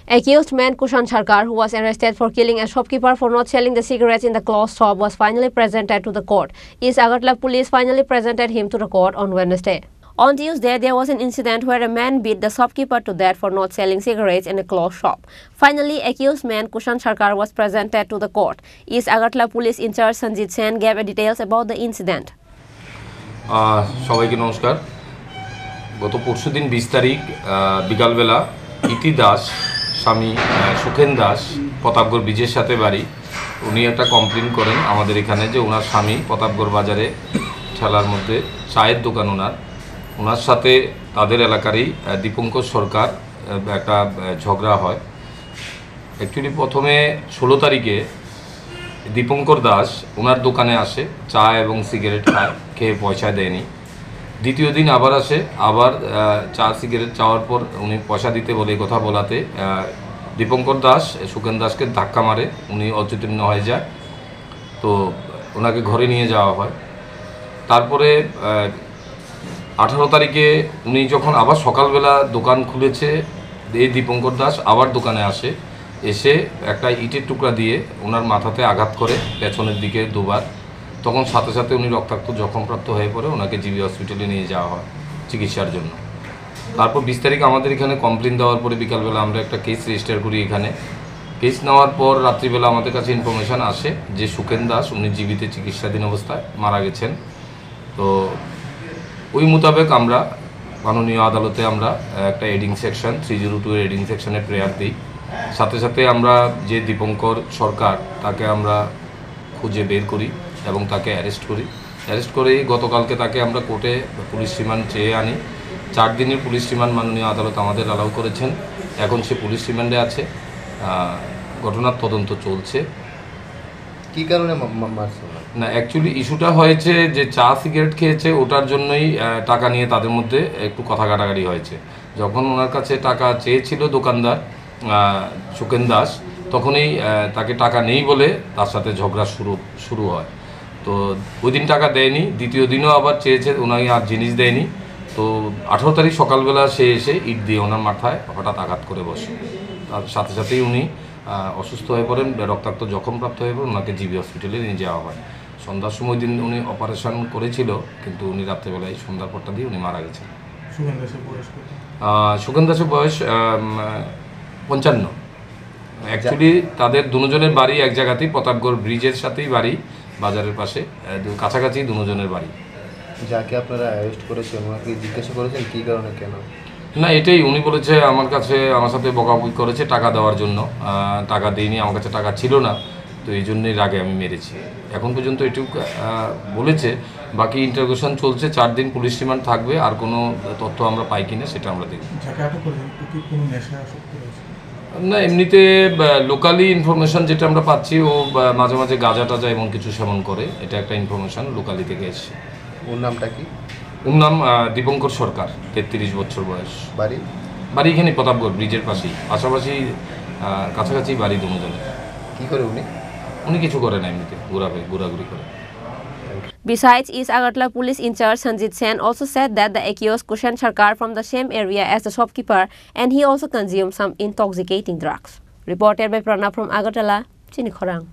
Accused man Kushan Sarkar, who was arrested for killing a shopkeeper for not selling the cigarettes in the closed shop, was finally presented to the court. East Agartala police finally presented him to the court on Wednesday. On Tuesday, there was an incident where a man beat the shopkeeper to death for not selling cigarettes in a closed shop. Finally, accused man Kushan Sarkar was presented to the court. East Agartala police in charge Sanjit Sen gave details about the incident. সবাইকে নমস্কার। গত পরশুদিন 20 তারিখ বিকালবেলা ইতি দাস স্বামী সুখেন দাস প্রতাপগড় ব্রিজের সাথে বাড়ি উনি একটা কমপ্লেন করেন আমাদের এখানে যে ওনার স্বামী প্রতাপগড় বাজারে ঠেলার মধ্যে চায়ের দোকান ওনার সাথে তাদের এলাকারই দীপঙ্কর সরকার একটা ঝগড়া হয়। অ্যাকচুয়ালি প্রথমে 16 তারিখে দীপঙ্কর দাস ওনার দোকানে আসে, চা এবং সিগারেট খায়, খেয়ে পয়সা দেয়নি। দ্বিতীয় দিন আবার আসে, আবার চা সিগারেট চাওয়ার পর উনি পয়সা দিতে বলে কথা বলাতে দীপঙ্কর দাস সুখেন দাসকে ধাক্কা মারে, উনি অচেতন্য হয়ে যায়। তো ওনাকে ঘরে নিয়ে যাওয়া হয়। তারপরে 18 তারিখে উনি যখন আবার সকালবেলা দোকান খুলেছে, এই দীপঙ্কর দাস আবার দোকানে আসে, এসে একটা ইটের টুকরা দিয়ে ওনার মাথাতে আঘাত করে পেছনের দিকে দুবার। তখন সাথে সাথে উনি রক্তাক্ত জখমপ্রাপ্ত হয়ে পড়ে, ওনাকে জিবি হসপিটালে নিয়ে যাওয়া হয় চিকিৎসার জন্য। তারপর 20 তারিখ আমাদের এখানে কমপ্লেন দেওয়ার পরে বিকালবেলা আমরা একটা কেস রেজিস্টার করি। এখানে কেস নেওয়ার পর রাত্রিবেলা আমাদের কাছে ইনফরমেশান আসে যে সুখেন দাস উনি জীবিত চিকিৎসাধীন অবস্থায় মারা গেছেন। তো ওই মোতাবেক আমরা মাননীয় আদালতে আমরা একটা এডিং সেকশন 302 এর এডিং সেকশনে প্রেয়ার দিই। সাথে সাথে আমরা যে দীপঙ্কর সরকার তাকে আমরা খুঁজে বের করি এবং তাকে অ্যারেস্ট করেই গতকালকে তাকে আমরা কোর্টে পুলিশ রিমান্ড চেয়ে আনি। 4 দিনের পুলিশ রিমান্ড মাননীয় আদালত আমাদের অ্যালাউ করেছেন। এখন সে পুলিশ রিমান্ডে আছে, ঘটনার তদন্ত চলছে। কী কারণে না, অ্যাকচুয়ালি ইস্যুটা হয়েছে যে চা সিগারেট খেয়েছে, ওটার জন্যই টাকা নিয়ে তাদের মধ্যে একটু কথা কাটাকাটি হয়েছে। যখন ওনার কাছে টাকা চেয়েছিল দোকানদার সুখেন দাস, তখনই তাকে টাকা নেই বলে তার সাথে ঝগড়া শুরু হয়। তো ওই দিন টাকা দেয়নি, দ্বিতীয় দিনও আবার চেয়েছে, ওনাকে আর জিনিস দেয়নি। তো 18 তারিখ সকালবেলা সে এসে ইট দিয়ে ওনার মাথায় হঠাৎ আঘাত করে বসে। তার সাথে সাথেই উনি অসুস্থ হয়ে পড়েন, রক্তাক্ত জখমপ্রাপ্ত হয়ে পড়েন, ওনাকে জিবি হসপিটালে নিয়ে যাওয়া হয়। সন্ধ্যার সময় দিন উনি অপারেশন করেছিল, কিন্তু উনি রাত্রেবেলায় সন্ধ্যার পরটা দিয়ে উনি মারা গেছেন। সুখেন দাসের বয়স 55। অ্যাকচুয়ালি তাদের দুজনের বাড়ি এক জায়গাতেই, প্রতাপগড় ব্রিজের সাথেই বাড়ি, বাজারের পাশে, কাছাকাছি দুজনের বাড়ি। যাকে আপনারা অ্যারেস্ট করেছেন ওনাকে জিজ্ঞাসা করেছেন কী কারণে, কেন? না, এটাই উনি বলেছে আমার সাথে বকাবকি করেছে টাকা দেওয়ার জন্য। টাকা দিইনি, আমার কাছে টাকা ছিল না, তো এই জন্যই রাগে আমি মেরেছি। এখন পর্যন্ত এটুকু বলেছে, বাকি ইন্টারোগেশন চলছে। 4 দিন পুলিশ রিমান্ড থাকবে, আর কোনো তথ্য আমরা পাই কিনা সেটা আমরা দেখব। না, এমনিতে লোকালি ইনফরমেশন যেটা আমরা পাচ্ছি, ও মাঝে মাঝে গাঁজা টাজা এমন কিছু সেবন করে, এটা একটা ইনফরমেশন লোকালি থেকে এসছে। ওর নামটা কি? ওর নাম দীপঙ্কর সরকার, 33 বছর বয়স। বাড়ি এখানে প্রতাপগড় ব্রিজের পাশেই, পাশাপাশি কাছাকাছি বাড়ি দুজনে। কী করে উনি কিছু করে না, এমনিতে ঘোরাঘুরি করে। Besides, East Agartala police in charge Sanjit Sen also said that the accused Kushan Sarkar from the same area as the shopkeeper, and he also consumed some intoxicating drugs. Reported by Pranab from Agartala, Chinikhorang.